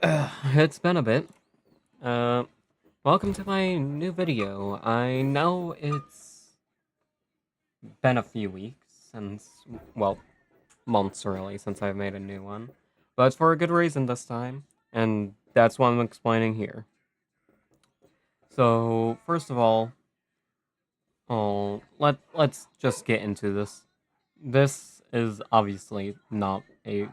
It's been a bit. Uh, Welcome to my new video. I know it's been a few weeks since, well, months really, since I've made a new one. But it's for a good reason this time, and that's what I'm explaining here. So, first of all, let's just get into this. This is obviously not a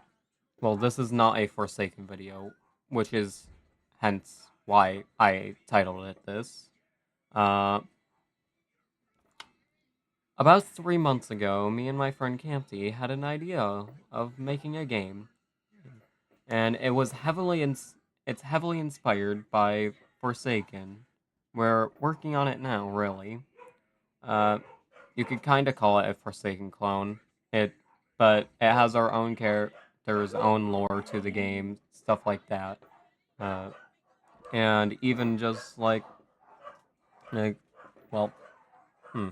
this is not a Forsaken video, which is hence why I titled it this. Uh, about 3 months ago, me and my friend Campty had an idea of making a game, and it's heavily inspired by Forsaken. We're working on it now, really. Uh, you could kind of call it a Forsaken clone. It, but it has our own character's own lore to the game, stuff like that. Uh, and even just like, well, hmm.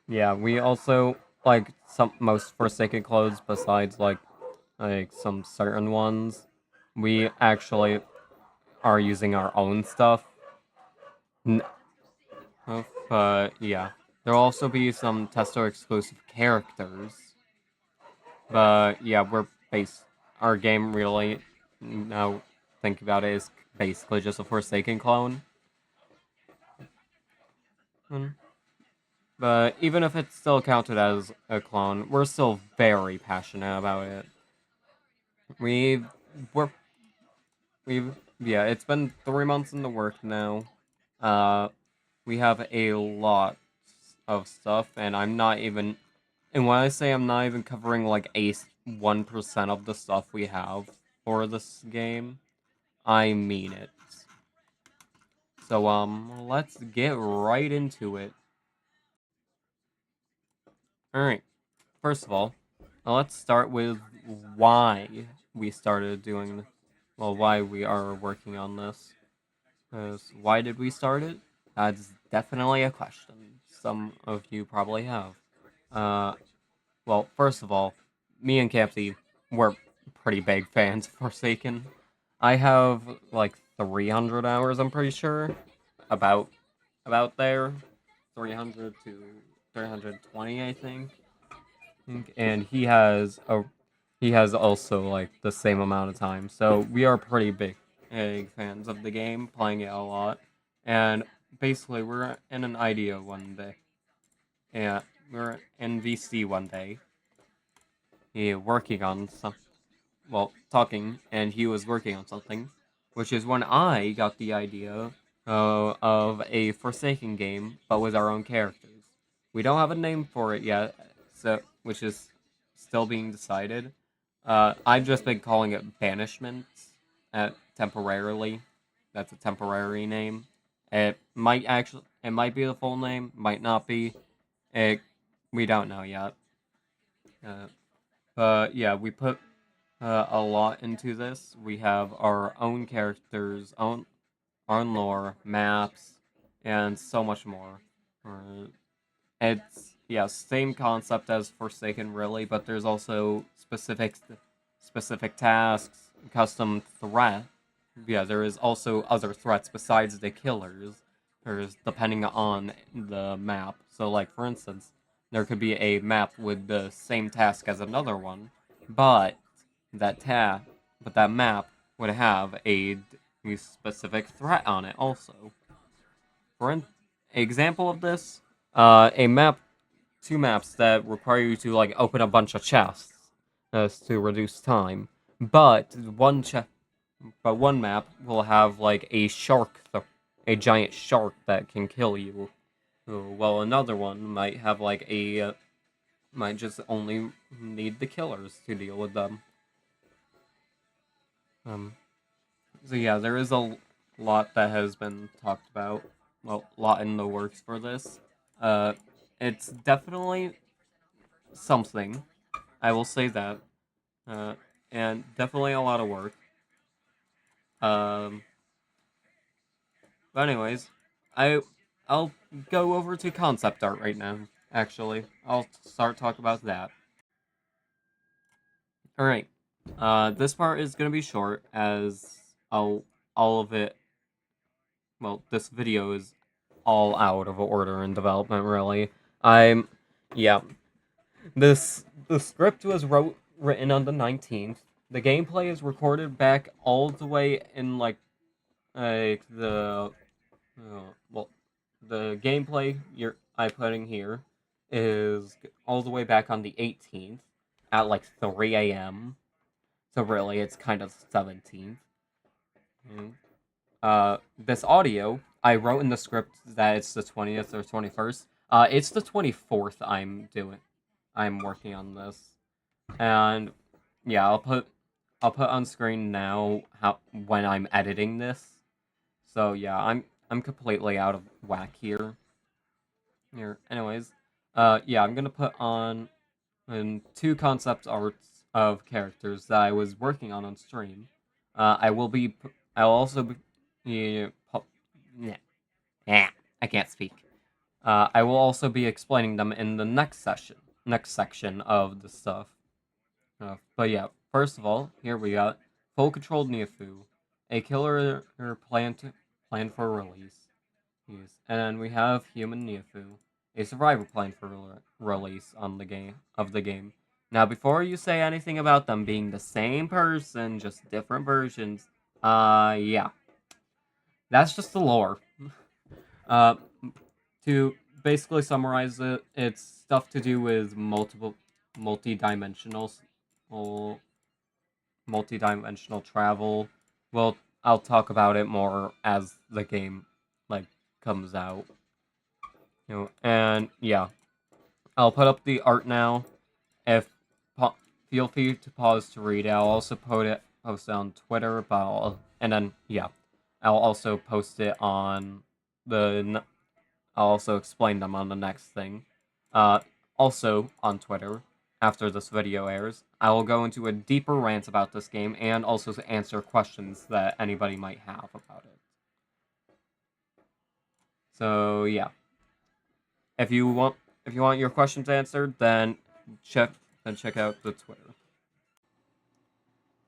Yeah, we also like some most Forsaken clothes besides like some certain ones. We actually are using our own stuff. N- but yeah, there'll also be some Testo exclusive characters. But yeah, we're base our game really now think about it is basically just a Forsaken clone. Hmm. But even if it's still counted as a clone, we're still very passionate about it. We've we're we've yeah, it's been 3 months in the work now. Uh we have a lot of stuff and when I say I'm not even covering like 1% of the stuff we have for this game, I mean it. So let's get right into it. Alright. First of all, let's start with why we started doing, why we are working on this. 'Cause why did we start it? That's definitely a question some of you probably have. Uh, first of all, me and Campsy, we're pretty big fans of Forsaken. I have like 300 hours, I'm pretty sure, about there, 300 to 320, I think. And he has also like the same amount of time. So we are pretty big fans of the game, playing it a lot. And basically we're in an idea one day. Yeah, we're in VC one day. He working on some talking and he was working on something, which is when I got the idea of a Forsaken game, but with our own characters. We don't have a name for it yet, so which is still being decided. I've just been calling it Banishment temporarily. That's a temporary name. It might be the full name, might not be. It, we don't know yet. Uh, but yeah, we put a lot into this. We have our own characters, own lore, maps, and so much more. Uh, it's same concept as Forsaken, really, but there's also specific tasks, custom threat. Yeah, there is also other threats besides the killers. There's depending on the map. So, like for instance, there could be a map with the same task as another one, but that tab, that map would have a specific threat on it also. For an example of this, a map, two maps that require you to like open a bunch of chests to reduce time, but one map will have like a giant shark that can kill you. While another one might have might just only need the killers to deal with them. Um, So yeah, there is a lot that has been talked about. Well, a lot in the works for this. Uh, it's definitely something. I will say that. Uh, and definitely a lot of work. Um, but anyways, I I'll go over to concept art right now. Actually, I'll start talk about that. All right. This part is gonna be short as all of it. Well, this video is all out of order in development. Really, I'm yeah. The script was written on the 19th. The gameplay is recorded back all the way in the well, the gameplay I put in here is all the way back on the 18th at like 3 a.m. So really, it's kind of 17th. Mm. This audio I wrote in the script that it's the 20th or 21st. It's the 24th. I'm working on this, and yeah, I'll put on screen now how when I'm editing this. So yeah, I'm completely out of whack here. Anyways, yeah, I'm gonna put on two concept arts of characters that I was working on stream. I will be. I'll also be. Yeah, yeah, I can't speak. I will also be explaining them in the next section of the stuff. But yeah, first of all, here we got Full Controlled Neofu, a killer planned for release. Yes. And then we have Human Neofu, a survivor planned for release on the game. Now, before you say anything about them being the same person, just different versions, yeah, that's just the lore. Uh, to basically summarize it, it's stuff to do with multi-dimensional, well, multi-dimensional travel. Well, I'll talk about it more as the game like comes out. And yeah, I'll put up the art now. If feel free to pause to read it. I'll also post it on Twitter, and then yeah, I'll also post it on the. I'll also explain them on the next thing. Also on Twitter, after this video airs, I will go into a deeper rant about this game and also to answer questions that anybody might have about it. So yeah, if you want your questions answered, then check out the Twitter.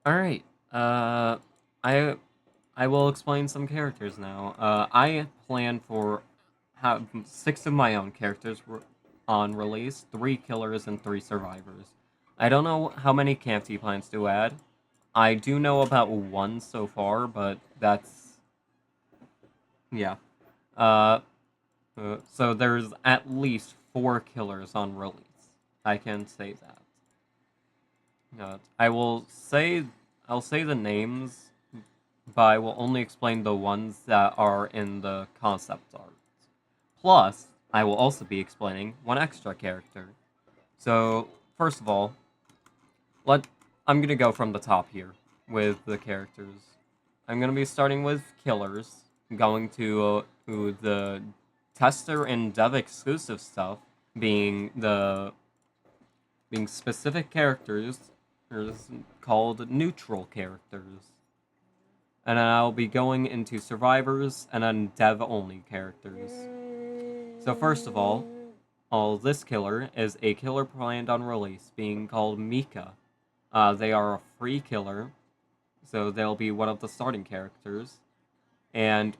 All right. I I will explain some characters now. I plan for have 6 of my own characters on release, 3 killers and 3 survivors. I don't know how many camps he plans to add. I do know about 1 so far, but that's yeah. Uh, so there's at least 4 killers on release. I can say that. I'll say the names, but I will only explain the ones that are in the concept art. Plus, I will also be explaining one extra character. So, first of all, I'm gonna go from the top here with the characters. I'm gonna be starting with killers, going to the tester and dev exclusive stuff, being specific characters called neutral characters. And then I'll be going into survivors and then dev only characters. So first of all, this killer is a killer planned on release, being called Mika. They are a free killer, so they'll be one of the starting characters. And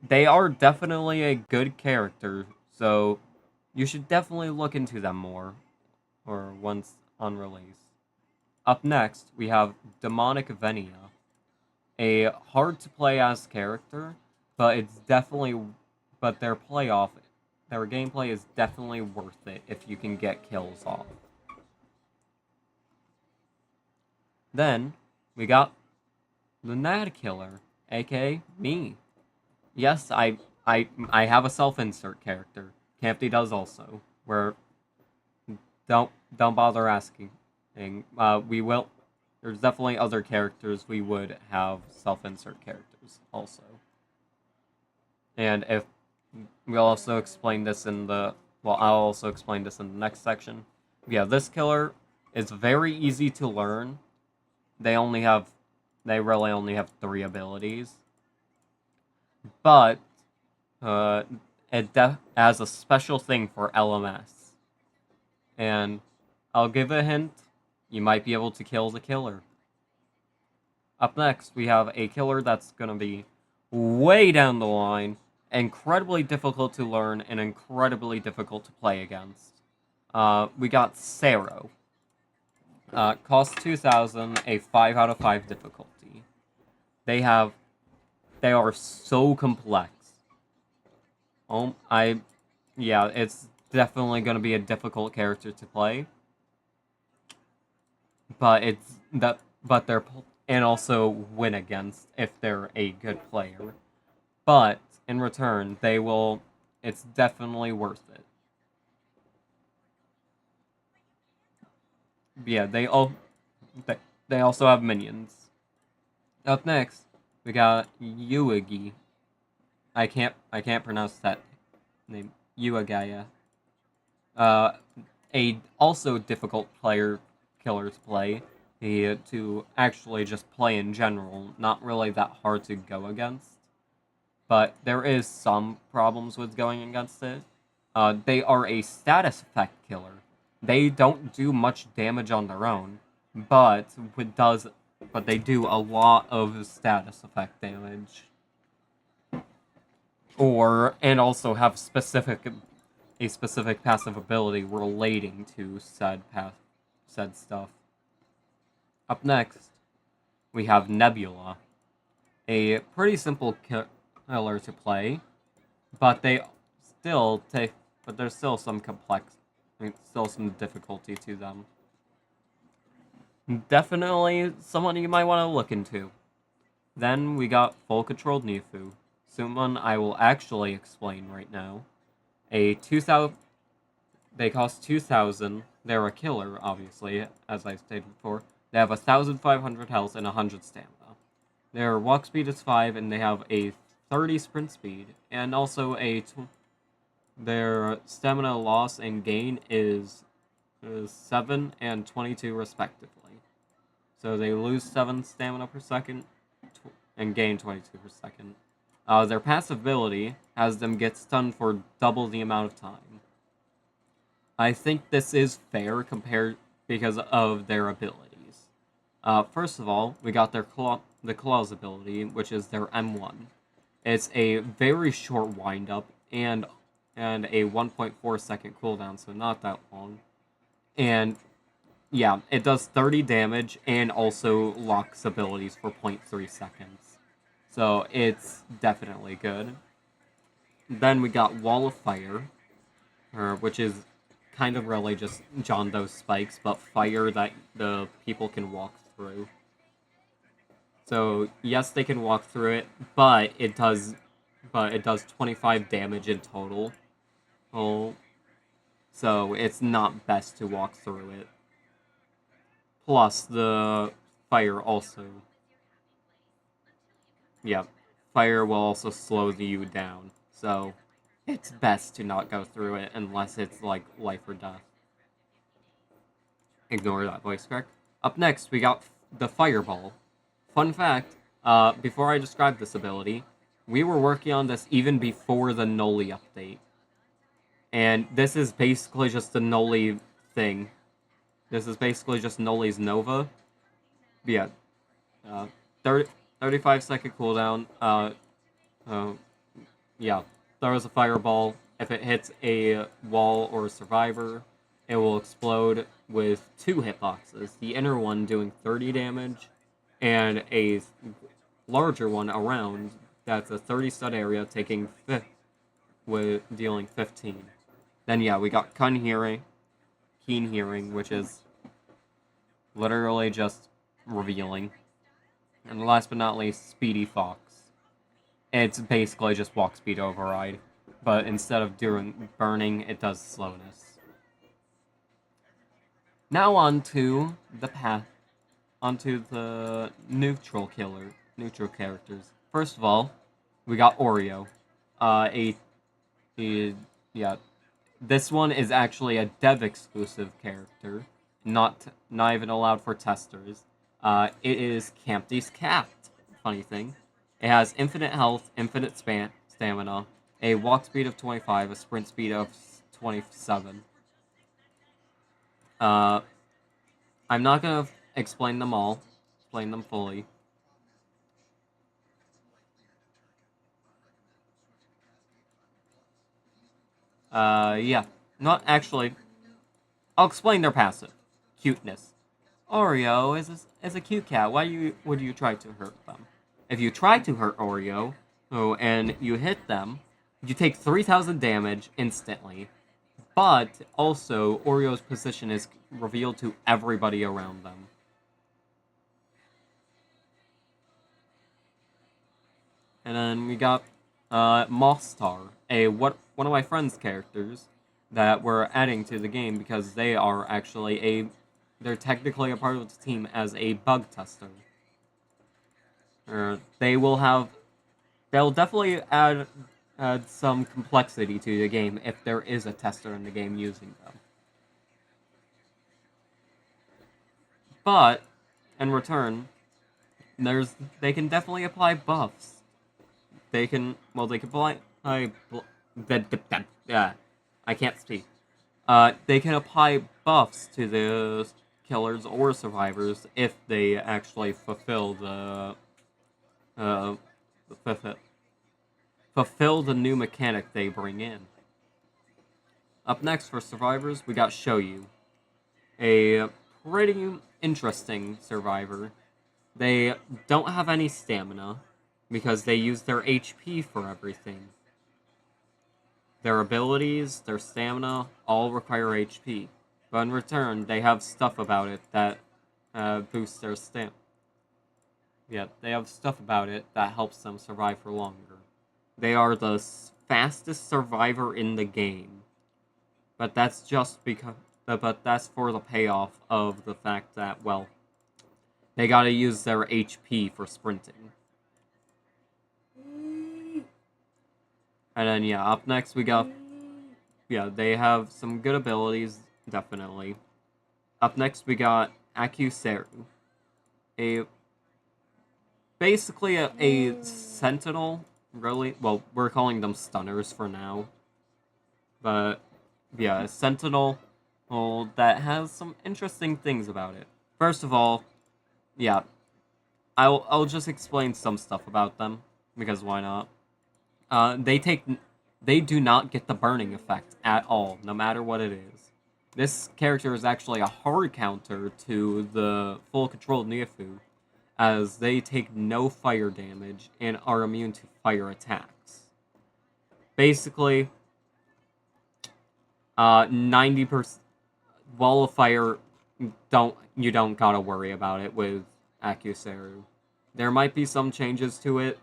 they are definitely a good character, so you should definitely look into them more, or once on release. Up next, we have Demonic Venia, a hard to play as character, but their gameplay is definitely worth it if you can get kills off. Then we got the Nad Killer, aka me. Yes, I have a self-insert character. Campy does also. Where don't bother asking. We will. There's definitely other characters we would have self-insert characters also. And if we'll also explain this in the I'll also explain this in the next section. Yeah, this killer is very easy to learn. They really only have 3 abilities. But it has a special thing for LMS. And I'll give a hint. You might be able to kill the killer. Up next, we have a killer that's gonna be way down the line, incredibly difficult to learn, and incredibly difficult to play against. We got Sero. Cost 2,000, a 5 out of 5 difficulty. They are so complex. Yeah, it's definitely gonna be a difficult character to play. But and also win against if they're a good player. But in return, it's definitely worth it. Yeah, they also have minions. Up next, we got Yuigi. I can't pronounce that name. Uagaya. Uh, a also difficult killer to play. To actually just play in general, not really that hard to go against. But there is some problems with going against it. They are a status effect killer. They don't do much damage on their own, but they do a lot of status effect damage. And also have a specific passive ability relating to said stuff. Up next, we have Nebula, a pretty simple killer to play, but there's still some still some difficulty to them. Definitely someone you might want to look into. Then we got Full Controlled Nifu, someone I will actually explain right now. They cost 2,000. They're a killer, obviously, as I stated before. They have 1,500 health and 100 stamina. Their walk speed is 5, and they have a 30 sprint speed, and also their stamina loss and gain is 7 and 22 respectively. So they lose 7 stamina per second and gain 22 per second. Their passive ability has them get stunned for double the amount of time. I think this is fair because of their abilities. First of all, we got the Claws ability, which is their M1. It's a very short windup and a 1.4 second cooldown, so not that long. And yeah, it does 30 damage and also locks abilities for 0.3 seconds. So it's definitely good. Then we got Wall of Fire, which is kind of really just John Doe spikes, but fire that the people can walk through. So yes, they can walk through it, but it does 25 damage in total. So it's not best to walk through it. Plus the fire also. Yeah, fire will also slow you down. So it's best to not go through it unless it's like life or death. Ignore that voice crack. Up next, we got the Fireball. Fun fact, before I describe this ability, we were working on this even before the Noli update. And this is basically just the Noli thing. This is basically just Noli's Nova. But yeah, 35 second cooldown. Yeah, throws a fireball. If it hits a wall or a survivor, it will explode with 2 hitboxes. The inner one doing 30 damage, and a larger one around that's a 30 stud area taking with dealing 15. Then yeah, we got Keen Hearing, which is literally just revealing. And last but not least, Speedy Fox. It's basically just walk speed override, but instead of doing burning, it does slowness. Now onto the neutral characters. First of all, we got Oreo. Yeah, this one is actually a dev exclusive character, not even allowed for testers. It is Campy's cat. Funny thing, it has infinite health, infinite stamina, a walk speed of 25, a sprint speed of 27. I'm not gonna explain them fully, Yeah. Not actually. I'll explain their passive. Cuteness. Oreo is a cute cat. Why would you try to hurt them? If you try to hurt Oreo, and you hit them, you take 3,000 damage instantly. But also, Oreo's position is revealed to everybody around them. And then we got Mothstar, one of my friend's characters that we're adding to the game because they are actually they're technically a part of the team as a bug tester. They will have they'll definitely add some complexity to the game if there is a tester in the game using them. But in return, they can definitely apply buffs. They can apply yeah, I can't speak. They can apply buffs to the killers or survivors if they actually fulfill uh, fulfill, fulfill the new mechanic they bring in. Up next for survivors, we got Shoyu, a pretty interesting survivor. They don't have any stamina because they use their HP for everything. Their abilities, their stamina, all require HP. But in return, they have stuff about it that boosts their stamina. Yeah, they have stuff about it that helps them survive for longer. They are the fastest survivor in the game. But that's just because... But that's for the payoff of the fact that, well, they gotta use their HP for sprinting. And then, yeah, up next we got... Yeah, they have some good abilities, definitely. Up next we got Akuseru. Basically a sentinel, really. Well, we're calling them stunners for now. But, yeah, a sentinel that has some interesting things about it. First of all, yeah, I'll just explain some stuff about them, because why not? They do not get the burning effect at all, no matter what it is. This character is actually a hard counter to the full controlled Neofu, as they take no fire damage and are immune to fire attacks. Basically, 90% wall of fire, you don't gotta worry about it with Akuseru. There might be some changes to it.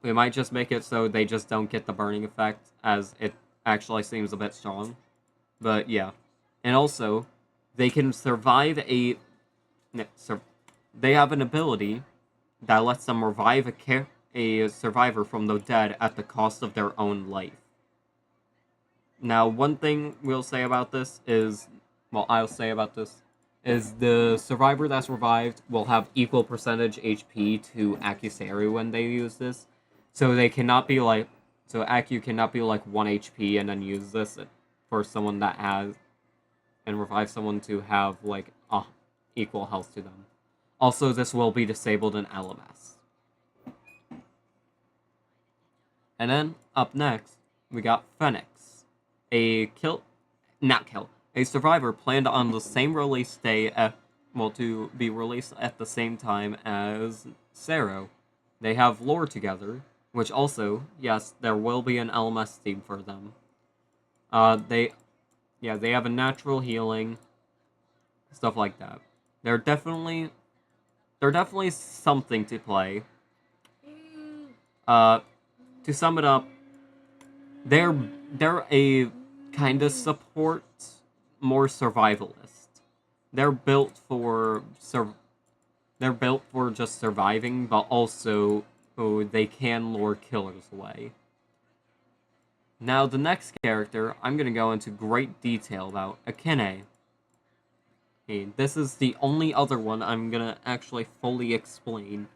We might just make it so they just don't get the burning effect, as it actually seems a bit strong. But yeah. And also, they can survive they have an ability that lets them revive a survivor from the dead at the cost of their own life. Now, one thing we'll say about this is, well, I'll say about this, is the survivor that's revived will have equal percentage HP to Akuseru when they use this. So they cannot be like, so Aku cannot be like 1 HP and then use this for someone that has, and revive someone to have like equal health to them. Also, this will be disabled in LMS. And then, up next, we got Phoenix. A survivor planned on the same release day to be released at the same time as Sero. They have lore together, which also, yes, there will be an LMS theme for them. They have a natural healing, stuff like that. They're definitely something to play. To sum it up, they're a kind of support, more survivalist. They're built for just surviving, but also they can lure killers away. Now, the next character I'm going to go into great detail about, Akene. Okay, this is the only other one I'm going to actually fully explain.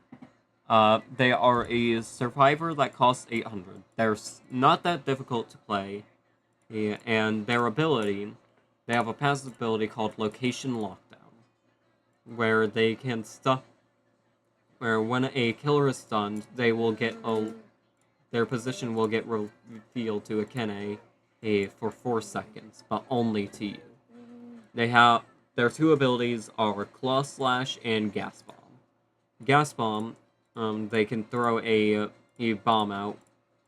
They are a survivor that costs 800. They're not that difficult to play, and their ability, they have a passive ability called Location Lockdown, where they can where when a killer is stunned, they will get their position will get revealed to Akene for 4 seconds, but only to you. They have their two abilities are Claw Slash and Gas Bomb. Gas Bomb, they can throw a bomb out.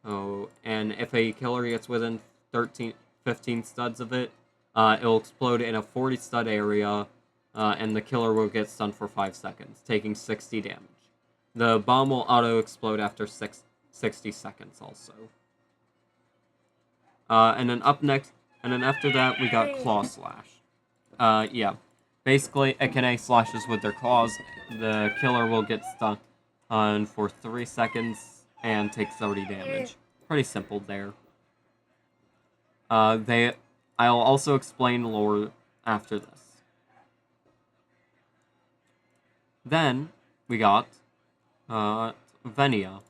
Oh, and if a killer gets within 15 studs of it, it'll explode in a 40 stud area, and the killer will get stunned for 5 seconds, taking 60 damage. The bomb will auto-explode after 60 seconds also. And then after that, we got Claw Slash. Yeah. Basically, Akene slashes with their claws. The killer will get stunned for 3 seconds and take 30 damage. Pretty simple there. I'll also explain lore after this. Then, we got, Venia.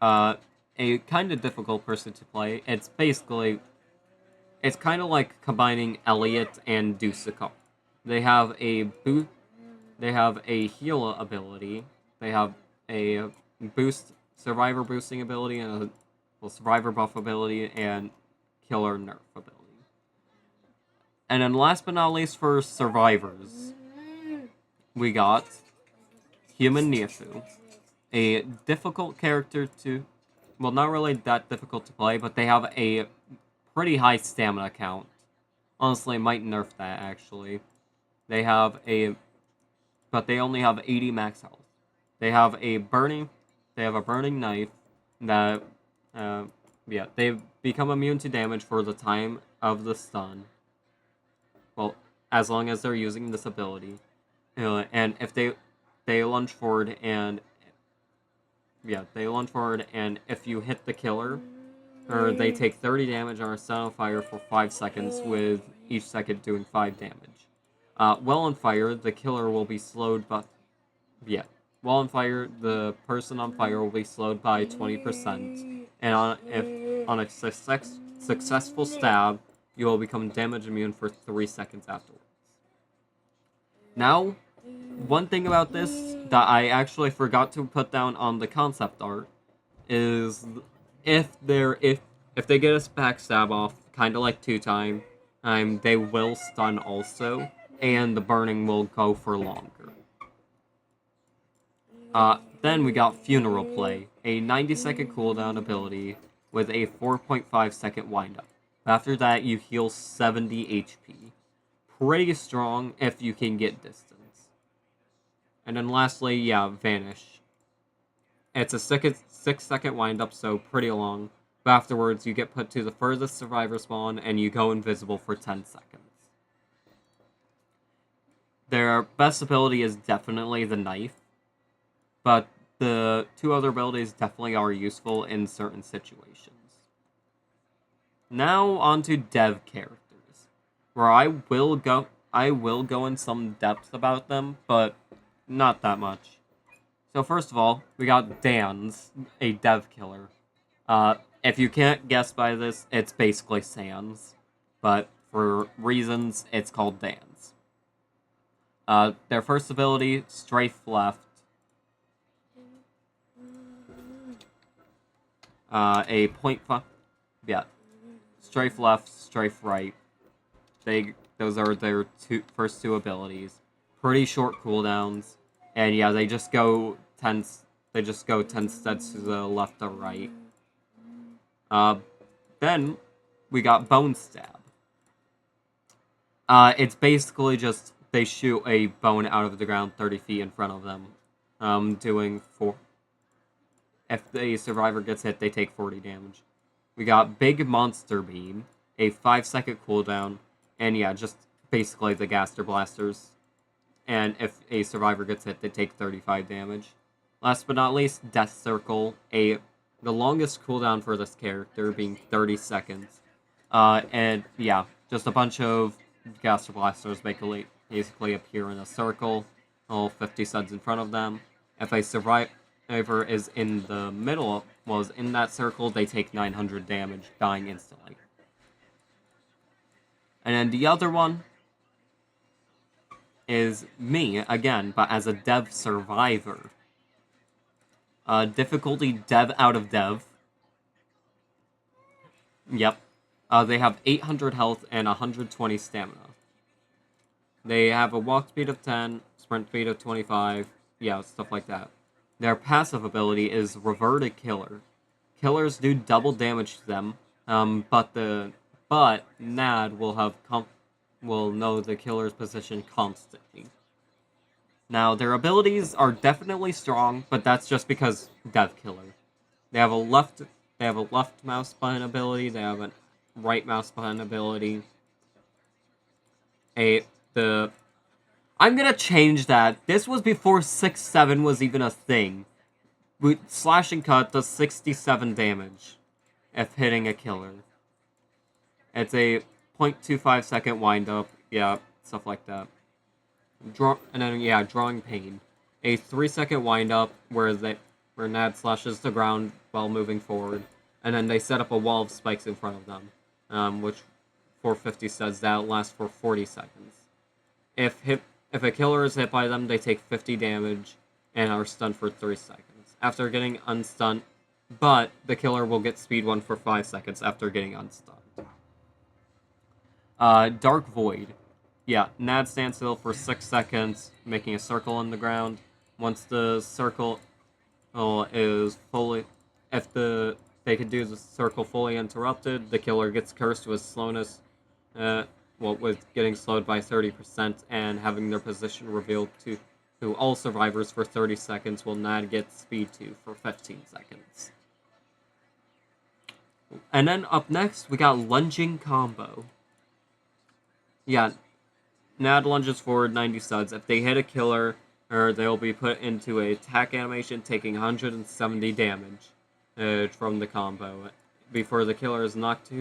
A kind of difficult person to play. It's kind of like combining Elliot and Dusika. They have a heal ability. They have a survivor boosting ability, and a survivor buff ability, and killer nerf ability. And then last but not least for survivors, we got Human Niafu. A difficult character to... Well, not really that difficult to play, but they have a pretty high stamina count. Honestly, might nerf that, actually. But they only have 80 max health. They have a burning knife that, they become immune to damage for the time of the stun. Well, as long as they're using this ability. And if they lunge forward and if you hit the killer, or they take 30 damage and are set on fire for 5 seconds, with each second doing 5 damage. While on fire, the killer will be slowed by... While on fire, the person on fire will be slowed by 20%, and on a successful stab, you will become damage immune for 3 seconds afterwards. Now, one thing about this that I actually forgot to put down on the concept art is if they get a backstab off, kind of like 2-time, they will stun also, and the burning will go for longer. Then we got Funeral Play, a 90-second cooldown ability with a 4.5 second windup. After that, you heal 70 HP. Pretty strong if you can get distance. And then lastly, Vanish. It's a 6-second windup, so pretty long. But afterwards, you get put to the furthest survivor spawn, and you go invisible for 10 seconds. Their best ability is definitely the knife, but the two other abilities definitely are useful in certain situations. Now on to dev characters, where I will go in some depth about them, but not that much. So first of all, we got Dan's, a dev killer. If you can't guess by this, it's basically Sans, but for reasons, it's called Dan's. Their first ability, Strafe Left. A 0.5... Strafe Left, Strafe Right. Those are their first two abilities. Pretty short cooldowns. And they just go 10 steps to the left or right. Then we got Bone Stab. It's basically just they shoot a bone out of the ground 30 feet in front of them, doing 4. If the survivor gets hit, they take 40 damage. We got Big Monster Beam, a 5-second cooldown, and just basically the Gaster Blasters. And if a survivor gets hit, they take 35 damage. Last but not least, Death Circle, the longest cooldown for this character being 30 seconds. And just a bunch of Gaster Blasters basically appear in a circle, all 50 suds in front of them. If a survivor is in the middle, in that circle, they take 900 damage, dying instantly. And then the other one is me, again, but as a dev survivor. Difficulty dev out of dev. Yep. They have 800 health and 120 stamina. They have a walk speed of 10, sprint speed of 25, yeah, stuff like that. Their passive ability is Reverted Killer. Killers do double damage to them, but Nad will know the killer's position constantly. Now, their abilities are definitely strong, but that's just because Death Killer. They have a left mouse button ability. They have a right mouse button ability. The I'm gonna change that. This was before 6-7 was even a thing. Slash and cut does 67 damage if hitting a killer. It's a 0.25 second wind up. Yeah, stuff like that. Drawing pain. A 3-second wind up where Nad slashes the ground while moving forward, and then they set up a wall of spikes in front of them, which 450 says that lasts for 40 seconds. If a killer is hit by them, they take 50 damage and are stunned for 3 seconds. After getting unstunned, but the killer will get speed 1 for 5 seconds after getting unstunned. Dark Void. Yeah, Nad stands still for 6 seconds, making a circle on the ground. Once the circle is fully... They can do the circle fully interrupted, the killer gets cursed with slowness, with getting slowed by 30% and having their position revealed to all survivors for 30 seconds, will Nad get speed 2 for 15 seconds. And then up next, we got Lunging Combo. Yeah, Nad lunges forward 90 studs. If they hit a killer, they'll be put into a attack animation, taking 170 damage from the combo before the killer is knocked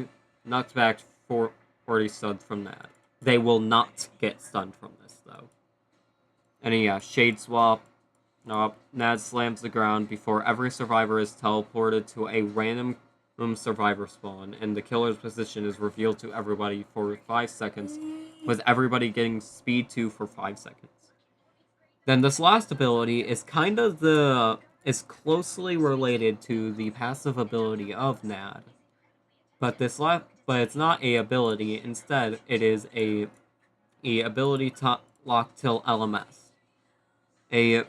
back for 40 studs from Nad. They will not get stunned from this, though. And yeah, Shade Swap. Nad slams the ground before every survivor is teleported to a random survivor spawn, and the killer's position is revealed to everybody for 5 seconds, with everybody getting speed 2 for 5 seconds. Then this last ability is is closely related to the passive ability of Nad. But it's not a ability, instead it is a ability lock till LMS. The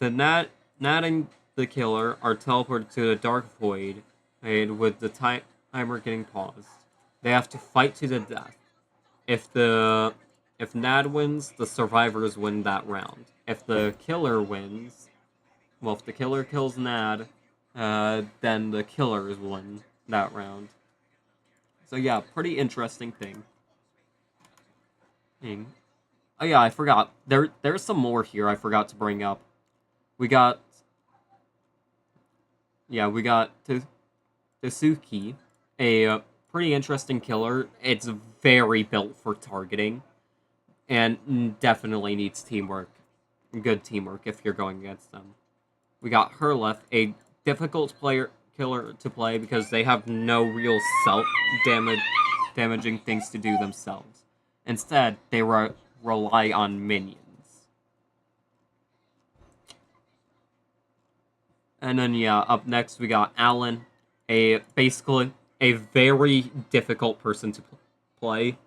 Nad and the killer are teleported to the Dark Void, and with the timer getting paused. They have to fight to the death. If Nad wins, the survivors win that round. If the killer wins, if the killer kills Nad, then the killers win that round. So yeah, pretty interesting thing. Oh yeah, I forgot. There's some more here I forgot to bring up. We got Tsuki, a pretty interesting killer. It's very built for targeting, and definitely needs teamwork. Good teamwork if you're going against them. We got Herleth, a difficult killer to play because they have no real damaging things to do themselves. Instead, they rely on minions. And then up next we got Alan, basically a very difficult person to play.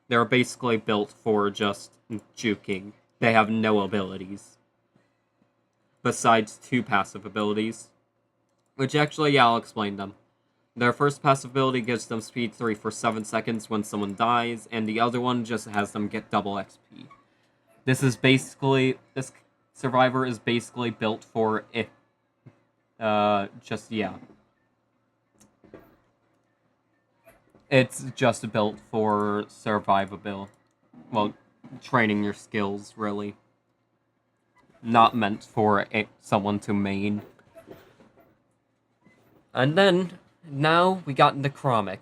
They're basically built for just juking. They have no abilities. Besides 2 passive abilities. Which actually, I'll explain them. Their first passive ability gives them speed 3 for 7 seconds when someone dies, and the other one just has them get double XP. This survivor is basically built for It's just built for survivability. Well, training your skills, really. Not meant for someone to main. And then, now we got Necromic.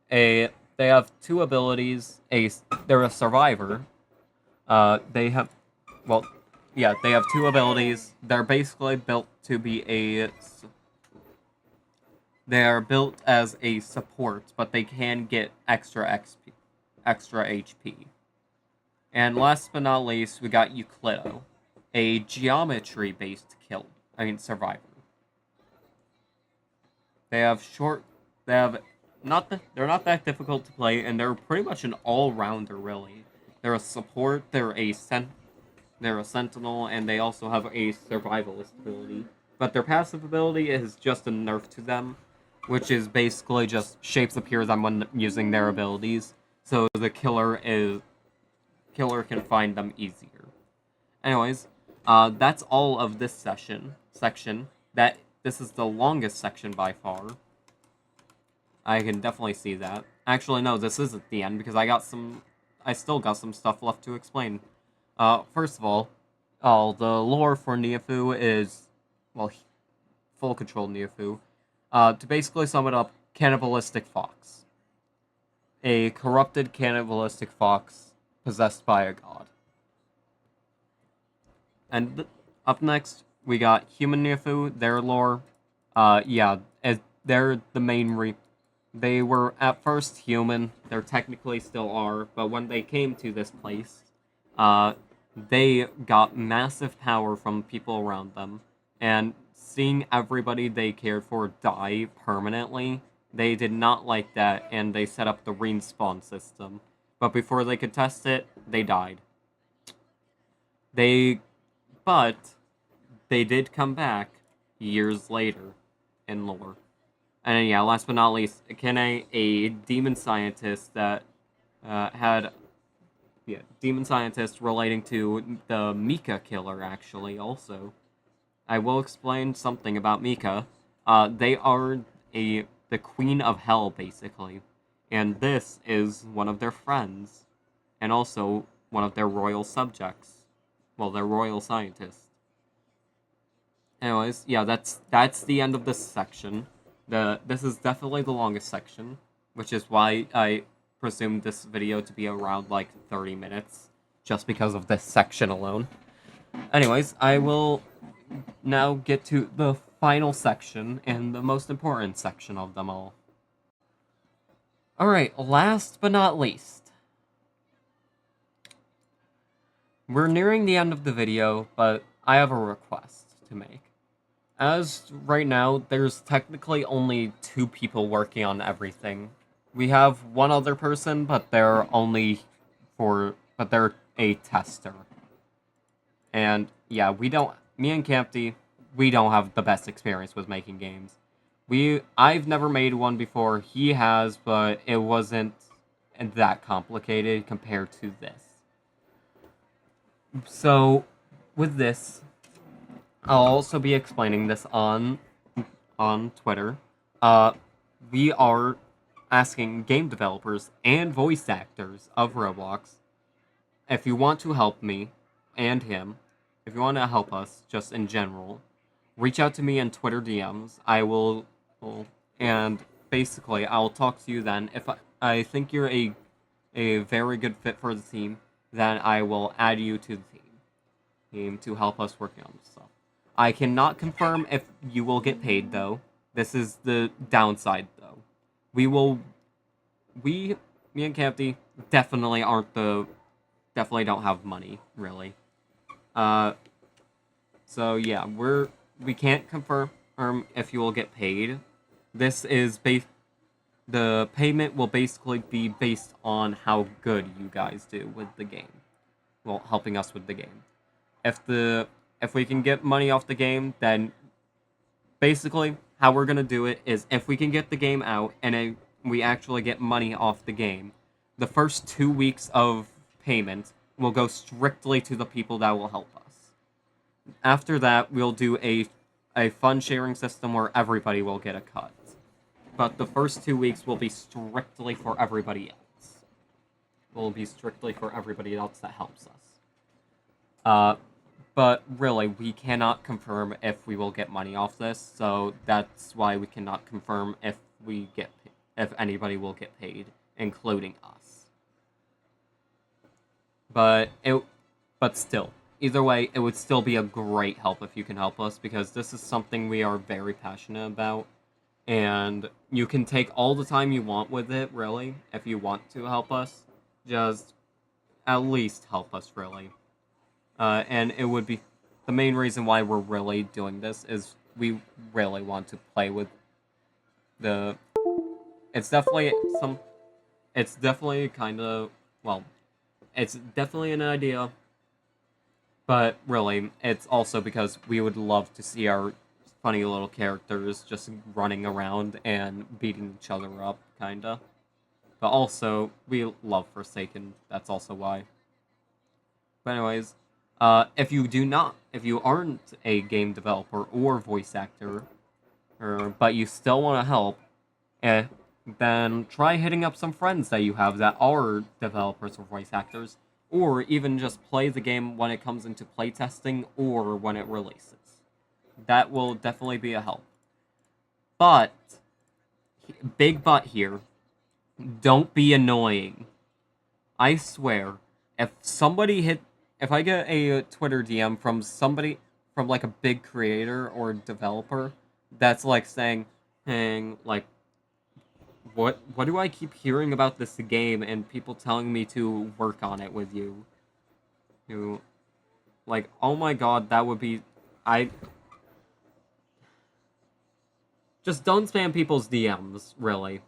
They have 2 abilities. They're a survivor. They have 2 abilities. They're basically built to be They are built as a support, but they can get extra HP. And last but not least, we got Euclido, a geometry-based survivor. They have they're not that difficult to play, and they're pretty much an all-rounder, really. They're a support, they're a sentinel, and they also have a survivalist ability. But their passive ability is just a nerf to them, which is basically just shapes appear them when using their abilities, so the killer can find them easier. Anyways, that's all of this section. This is the longest section by far. I can definitely see that. Actually, no, this isn't the end because I still got some stuff left to explain. First of all, the lore for Niafu is, well, full control Niafu. To basically sum it up, cannibalistic fox. A corrupted cannibalistic fox possessed by a god. And up next, we got human Niafu, their lore. Yeah, they're the main They were at first human, they technically still are, but when they came to this place, they got massive power from people around them, and seeing everybody they cared for die permanently, they did not like that, and they set up the respawn system. But before they could test it, they died. They But they did come back years later in lore. And yeah, last but not least, Kene, a demon scientist that demon scientist relating to the Mika killer, actually, also. I will explain something about Mika. They are the queen of hell, basically. And this is one of their friends. And also one of their royal subjects. Well, their royal scientists. Anyways, yeah, that's the end of this section. This is definitely the longest section, which is why I presumed this video to be around like 30 minutes, just because of this section alone. Anyways, I will now get to the final section and the most important section of them all. Alright, last but not least. We're nearing the end of the video, but I have a request to make. As right now, there's technically only 2 people working on everything. We have one other person, but they're a tester. And yeah, me and Campty, we don't have the best experience with making games. I've never made one before, he has, but it wasn't that complicated compared to this. So, with this, I'll also be explaining this on Twitter. We are asking game developers and voice actors of Roblox if you want to help me and him, if you want to help us just in general, reach out to me in Twitter DMs. And basically, I'll talk to you then. If I think you're a very good fit for the team, then I will add you to the team to help us working on this stuff. I cannot confirm if you will get paid, though. This is the downside, though. Me and Campty, definitely don't have money, really. So yeah, we can't confirm if you will get paid. The payment will basically be based on how good you guys do with the game. Well, helping us with the game. If we can get money off the game, then basically how we're gonna do it is if we can get the game out and we actually get money off the game, the first 2 weeks of payment will go strictly to the people that will help us. After that, we'll do a fund sharing system where everybody will get a cut. But the first 2 weeks will be strictly for everybody else. Will be strictly for everybody else that helps us. But really, we cannot confirm if we will get money off this, so that's why we cannot confirm if anybody will get paid, including us. But still, either way, it would still be a great help if you can help us, because this is something we are very passionate about, and you can take all the time you want with it, really, if you want to help us. Just at least help us, really. And it would be the main reason why we're really doing this is we really want to play with the it's definitely some. It's definitely kind of well. It's definitely an idea, but really, it's also because we would love to see our funny little characters just running around and beating each other up, kinda. But also, we love Forsaken. That's also why. But anyways, if you aren't a game developer or voice actor, but you still want to help, eh, then try hitting up some friends that you have that are developers or voice actors, or even just play the game when it comes into playtesting or when it releases. That will definitely be a help. But, big but here, don't be annoying. I swear, if I get a Twitter DM from somebody, from like a big creator or developer, that's like saying, hey, like, what do I keep hearing about this game and people telling me to work on it with you? You, like, oh my god, that would be, I, just don't spam people's DMs, really.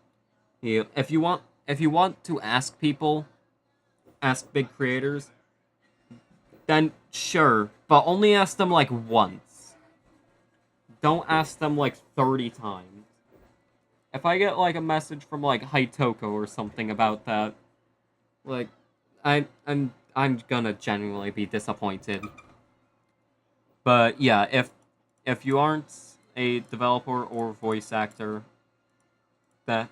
If you want to ask people, ask big creators, then sure, but only ask them like once. Don't ask them like 30 times. If I get like a message from like Haitoko or something about that, like I'm gonna genuinely be disappointed. But yeah, if you aren't a developer or voice actor that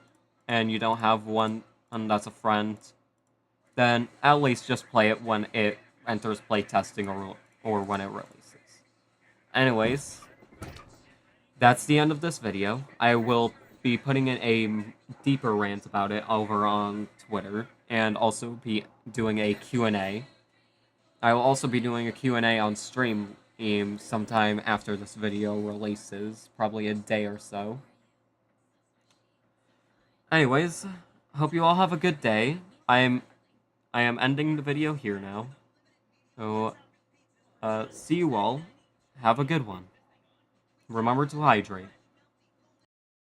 and you don't have one and that's a friend, then at least just play it when it enters playtesting or when it releases. Anyways, that's the end of this video. I will be putting in a deeper rant about it over on Twitter and also be doing a Q&A. I will also be doing a Q&A on stream sometime after this video releases, probably a day or so. Anyways, hope you all have a good day. I am ending the video here now. So, see you all. Have a good one. Remember to hydrate.